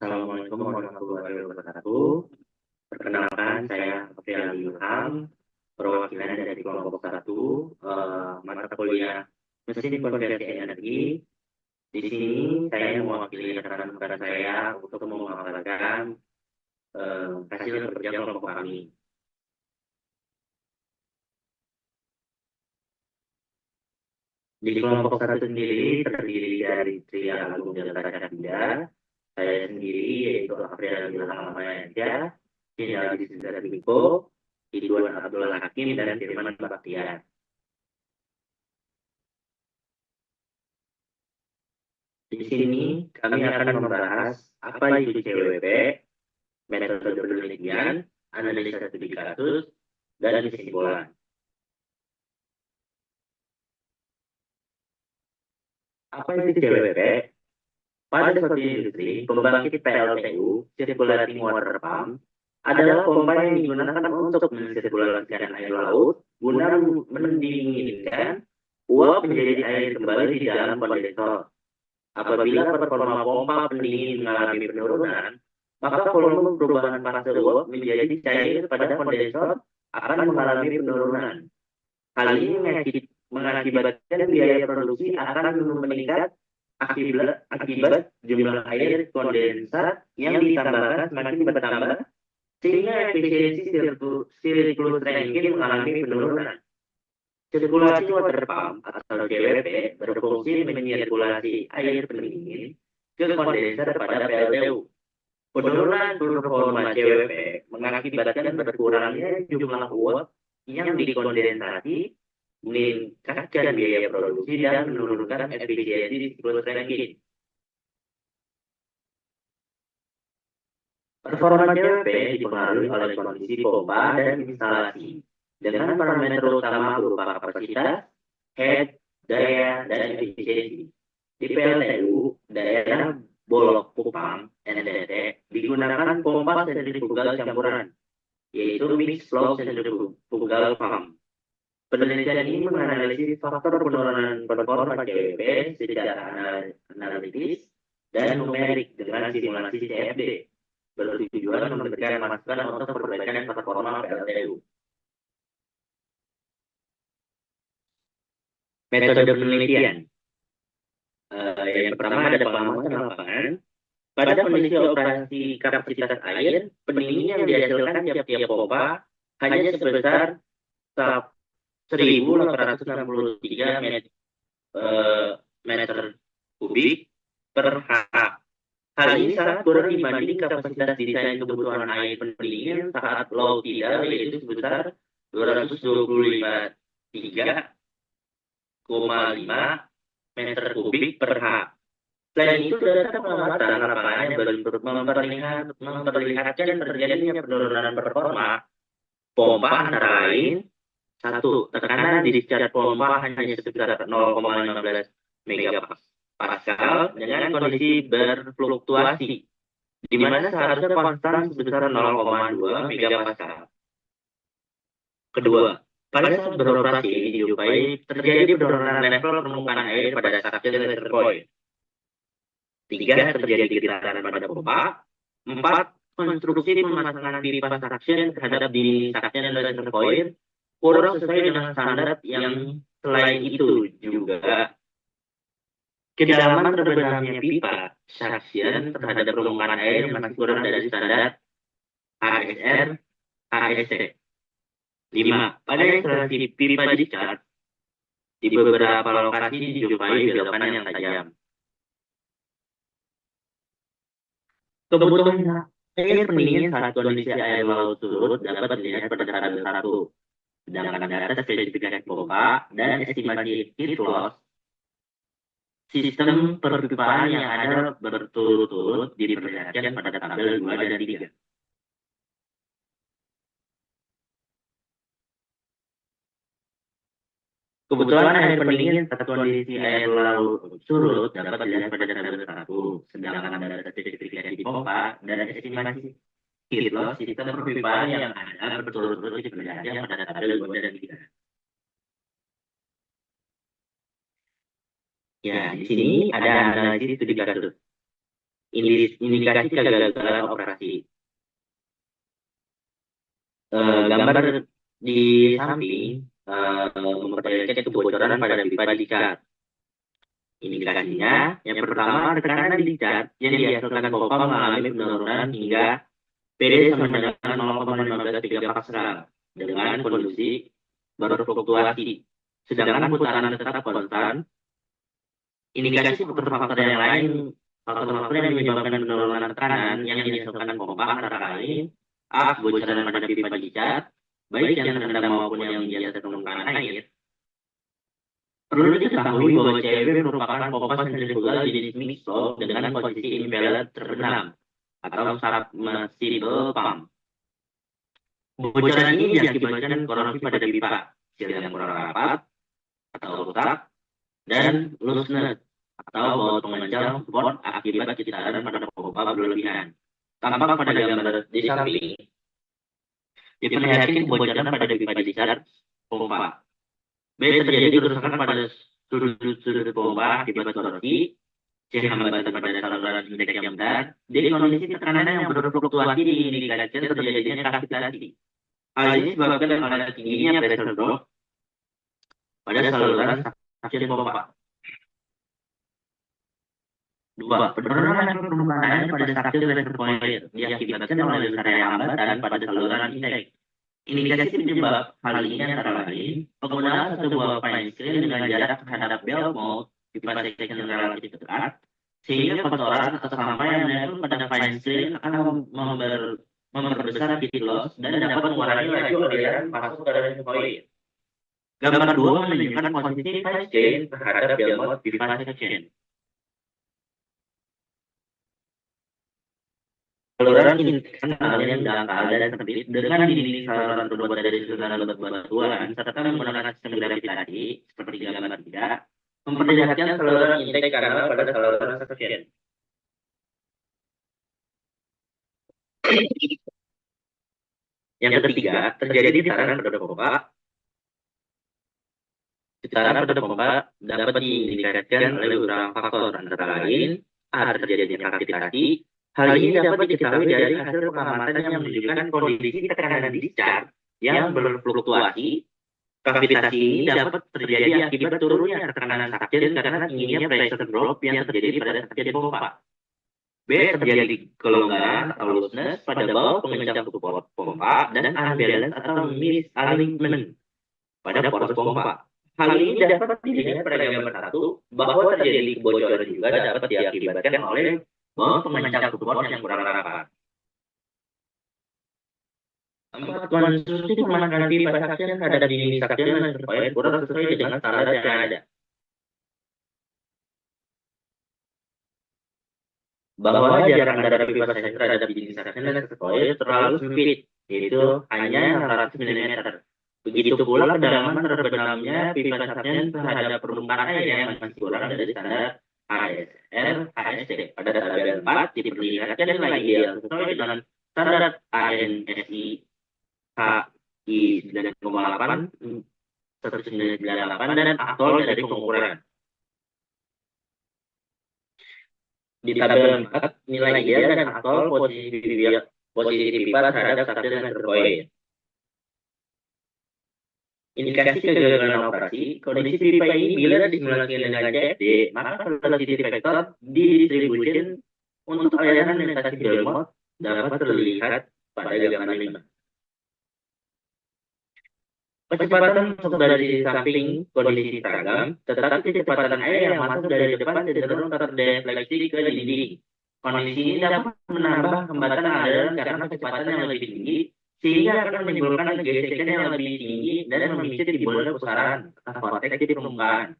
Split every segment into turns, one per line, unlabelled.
Assalamualaikum warahmatullahi wabarakatuh. Perkenalkan, saya Novial Ilham, perwakilan dari kelompok 1, mata kuliah Mesin Konversi Energi. Di sini saya mewakili rekan-rekan saya untuk memaparkan hasil kerja kelompok kami. Di kelompok 1 sendiri terdiri dari Tria Agung Delta Cakida, saya sendiri yaitu Afriel Ilham Amayansyah, Sinal Cesar Miko, Ridwan Abdul Hakim, dan Firman Baktiar. Di sini kami akan membahas apa itu CWP, metode penelitian, analisa studi kasus, dan kesimpulan. Apa itu CWP? Pada suatu industri, pembangkit PLTU, circulating water pump, adalah pompa yang digunakan untuk mensirkulasikan air laut guna mendinginkan uap menjadi air kembali di dalam kondensor. Apabila performa pompa pendingin mengalami penurunan, maka volume perubahan fase uap menjadi cair pada kondensor akan mengalami penurunan. Hal ini mengakibatkan biaya produksi akan meningkat akibat jumlah air kondensat yang ditambahkan semakin bertambah, sehingga efisiensi sirkulus ranking mengalami penurunan. Sirkulasi water pump atau CWP berfungsi menyirkulasi air pendingin ke kondenser pada PLTU. Penurunan performa CWP mengakibatkan berkurangnya jumlah uap yang dikondensasi, meningkatkan biaya produksi, dan menurunkan efisiensi siklus ranking. Performa CWP dipengaruhi oleh kondisi pompa dan instalasi, dengan parameter utama berupa kapasitas, head, daya, dan efisiensi. Di PLTU, daerah Bolok Kupang, NTT, digunakan pompa sentrifugal campuran, yaitu mixed flow sentrifugal pump. Penelitian ini menganalisis faktor penurunan performa CWP secara analitis dan numerik dengan simulasi CFD, bertujuan memberikan masukan untuk perbaikan performa PLTU. Metode penelitian. Yang pertama ada pengamatan lapangan. Pada kondisi operasi kapasitas air, pendingin yang dihasilkan tiap-tiap pompa hanya sebesar 1.863 meter kubik per H. Hal ini sangat kurang dibanding kapasitas desain kebutuhan air pendingin saat low tidal, yaitu sebesar 225,3 meter kubik per H. Selain itu, data pengamatan lapangan yang memperlihatkan terjadinya penurunan performa pompa antara lain: 1. Tekanan discharge pompa hanya sebesar 0,15 megapascal dengan kondisi berfluktuasi, di mana seharusnya konstan sebesar 0,2 megapascal. Kedua, pada saat beroperasi dijumpai terjadi penurunan level permukaan air pada suction reservoir. 3. Terjadi getaran pada pompa. 4. Konstruksi pemasangan pipa suction terhadap dinding suction reservoir kurang sesuai dengan standar. Yang selain itu juga kedalaman terbenamnya pipa suction terhadap permukaan air masih kurang dari standar HSR HSC. 5. Pada instalasi pipa discharge, di beberapa lokasi dijumpai belokan yang tajam. Kebutuhan air pendingin saat kondisi air laut surut dapat dilihat pada tabel 1. Sedangkan data spesifikasi pompa dan estimasi heat loss sistem perpipaan yang ada berturut-turut diperlihatkan pada tabel 2 dan 3. Kebutuhan air pendingin saat kondisi air laut surut dapat dilihat pada tabel 1. Sedangkan data spesifikasi pompa dan estimasi heat loss sistem perpipaan yang ada berturut-turut diperlihatkan pada tabel 2 dan 3. Ya, di sini ada analisis studi kasus. indikasi kegagalan operasi. Gambar di samping memperlihatkan kebocoran pada pipa discharge. Indikasinya, yang pertama tekanan discharge yang dihasilkan pompa mengalami penurunan hingga PD sama dengan 0,15 pascal dengan kondisi berfluktuasi. Sedangkan putaran tetap konstan. Indikasi faktor-faktor yang lain, faktor-faktor yang menyebabkan penurunan tekanan yang dihasilkan pompa antara lain A. Kebocoran pada pipa discharge, baik yang rendah maupun yang di atas permukaan air. Perlu diketahui bahwa CW merupakan pompa sentrifugal jenis mixed-flow dengan posisi impeller terbenam atau submersible pump. Kebocoran ini diakibatkan korosi pada pipa, seal yang kurang rapat atau rusak, dan looseness atau baut pengencal support akibat citaran pada pompa berlebihan. Tampak pada gambar di samping, diperlihatkan kebocoran pada pipa discharge pompa. B. Terjadi kerusakan pada sudut-sudut pompa akibat korosi. C. Hambatan pada saluran indeks yang berat. D. Kondisi tekanan yang berfluktuasi diindikasikan terjadinya kavitasi. Hal ini disebabkan oleh tingginya pressure drop pada saluran suction pompa. 2. Penurunan permukaan air pada suction reservoir diakibatkan oleh besarnya hambatan pada saluran indeks. Indikasi penyebab hal ini antara lain penggunaan satu buah fine screen dengan jarak terhadap bell mouth pipa section relatif dekat, sehingga kotoran atau sampah yang menempel pada fine screen akan memperbesar heat loss dan dapat mengurangi laju aliran masuk ke dalam koil. Gambar 2 menunjukkan posisi fine screen terhadap bell mouth pipa section. Saluran internal yang dangkal dan sempit dengan dinding saluran terbuat dari susunan batuan serta menggunakan sistem gravitasi seperti gambar 3 memperlihatkan saluran intake kanal pada saluran suction. Yang ketiga, terjadi tekanan pada pompa. Tekanan pada pompa dapat diindikasikan oleh beberapa faktor antara lain A. Terjadinya kavitasi. Hal ini dapat diketahui dari hasil pengamatan yang menunjukkan kondisi tekanan discharge yang berfluktuasi. Kavitasi ini dapat terjadi akibat turunnya tekanan suction karena tingginya pressure drop yang terjadi pada suction pompa. B. Terjadi kelonggaran atau looseness pada baut pengencang support pompa dan unbalance atau misalignment pada poros pompa. Hal ini dapat dilihat pada gambar 1 bahwa terjadi kebocoran juga dapat diakibatkan oleh baut pengencang support yang kurang rapat. 4. Konstruksi pemasangan pipa suction terhadap dinding suction reservoir kurang sesuai dengan standar yang ada. Bahwa jarak antara pipa suction terhadap dinding suction reservoir terlalu sempit, yaitu hanya 600 mm. Begitu pula kedalaman terbenamnya pipa suction terhadap permukaan air yang masih kurang dari standar ASR ASC. Pada tabel 4 diperlihatkan nilai ideal sesuai dengan standar ANSI HI 9,8 198 dan atol dari pengukuran. Di tabel 4 nilai ideal dan atol posisi pipa terhadap suction reservoir. Indikasi kegagalan operasi, kondisi pipa ini bila disimulasikan dengan CFD, maka velocity vector di distribution untuk aliran melintasi bell mouth dapat terlihat pada gambar 5. Kecepatan masuk dari samping kondisi seragam, tetapi kecepatan air yang masuk dari depan cenderung terdefleksi ke dinding. Kondisi ini dapat menambah hambatan aliran karena kecepatan yang lebih tinggi, sehingga akan menimbulkan gesekan yang lebih tinggi dan memicu timbulnya pusaran atau vortex di permukaan.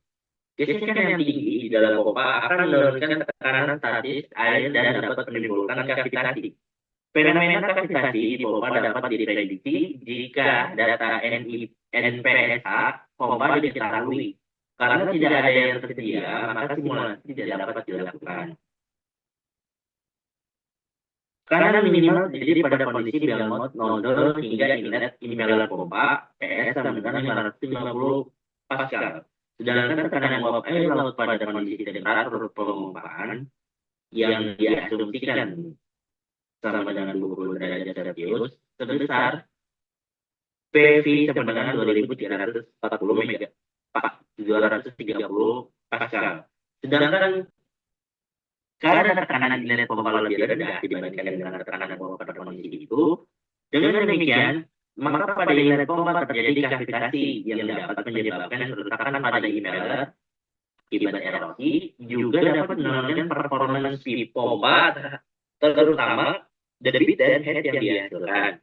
Gesekan yang tinggi di dalam pompa akan menurunkan tekanan statis air dan dapat menimbulkan kavitasi. Fenomena kavitasi di pompa dapat diprediksi jika data NPSA pompa diketahui. Karena tidak ada yang tersedia, maka simulasi tidak dapat dilakukan. Karena minimal terjadi pada kondisi bell mouth nozzle hingga inlet impeller pompa PS sama dengan 550 pascal. Sedangkan tekanan uap air laut pada kondisi temperatur pemompaan yang diasumsikan sama dengan 20 derajat Celcius sebesar PV sama dengan 2340 mega, 230 Pascal. Sedangkan karena tekanan inlet pompa lebih rendah dibandingkan dengan tekanan pompa pada kondisi itu, dengan demikian, maka pada inlet pompa terjadi kavitasi yang dapat menyebabkan keretakan pada impeller akibat erosi, juga dapat menurunkan performance pompa, terutama debit dan head yang dihasilkan.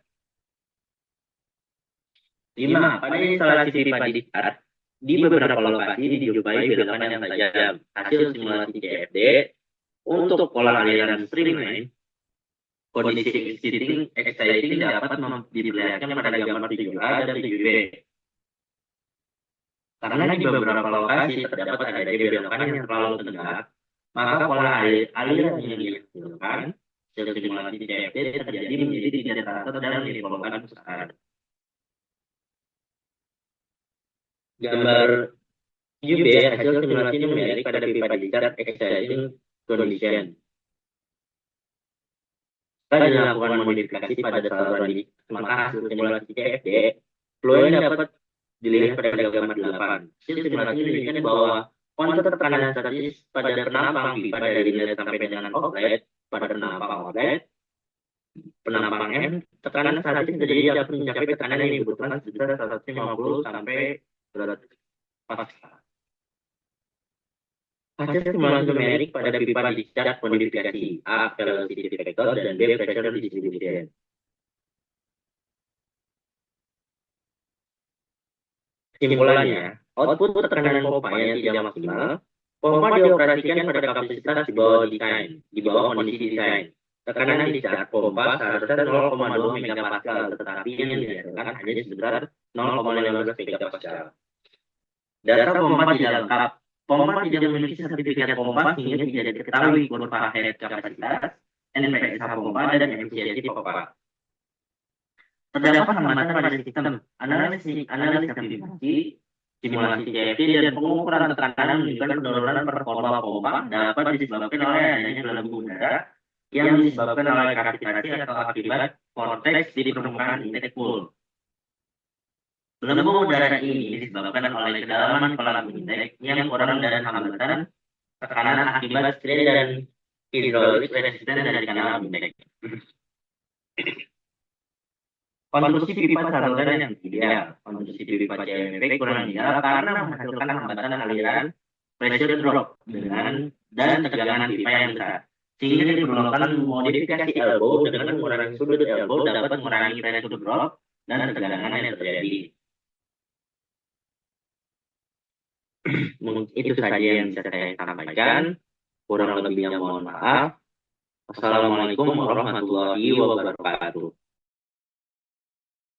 5. Pada instalasi pipa di start, di beberapa lokasi dijumpai belokan yang tajam. Hasil simulasi CFD untuk pola aliran streamline, kondisi exciting dapat diperlihatkan pada gambar 7A dan 7B. Karena di beberapa lokasi terdapat adanya belokan yang terlalu tegak, maka pola aliran yang dihasilkan hasil simulasi CFD terjadi menjadi tidak teratur dan menimbulkan kerusakan. Gambar 7B hasil simulasi numerik pada pipa discharge exciting condition. Setelah dilakukan modifikasi pada saluran di maka hasil simulasi CFD, flow yang dapat dilihat pada gambar 8. Hasil simulasi menunjukkan bahwa kontur tekanan statis pada penampang pipa dari inlet sampai dengan outlet pada penampang outlet, penampang M, tekanan statis terjadi dapat mencapai tekanan yang dibutuhkan sebesar 150 sampai 200 Pascal. Hasil simulasi numerik pada pipa discharge modifikasi A. Velocity factor dan B. Pressure distribution. Kesimpulannya, output tekanan pompa yang tidak maksimal, pompa dioperasikan pada kapasitas di bawah kondisi desain. Tekanan discharge pompa seharusnya 0,2 megapascal, tetapi yang dihasilkan hanya sebesar 0,15 megapascal. Data pompa tidak lengkap. Pompa tidak memiliki sertifikat pompa sehingga tidak diketahui kurva head kapasitas, NPSH pompa, dan efisiensi pompa. Terdapat hambatan pada sistem analisis aktivasi, simulasi CFD, dan pengukuran tekanan menunjukkan penurunan performa pompa dapat disebabkan oleh adanya belenggu udara yang disebabkan oleh kavitasi atau akibat vortex di permukaan intake pool. Belenggu udara ini disebabkan oleh kedalaman kolam intake yang kurang dan hambatan tekanan akibat strain dan hidrolik resisten dari kanal intake. Konstruksi pipa saluran yang ideal. Konstruksi pipa CMP kurang ideal karena menghasilkan hambatan aliran pressure drop dan tegangan pipa yang besar. Sehingga diperlukan modifikasi elbow dengan mengurangi sudut elbow dapat mengurangi pressure drop dan tegangan yang terjadi. Itu saja yang bisa saya sampaikan. Kurang lebihnya mohon maaf. Wassalamualaikum warahmatullahi wabarakatuh.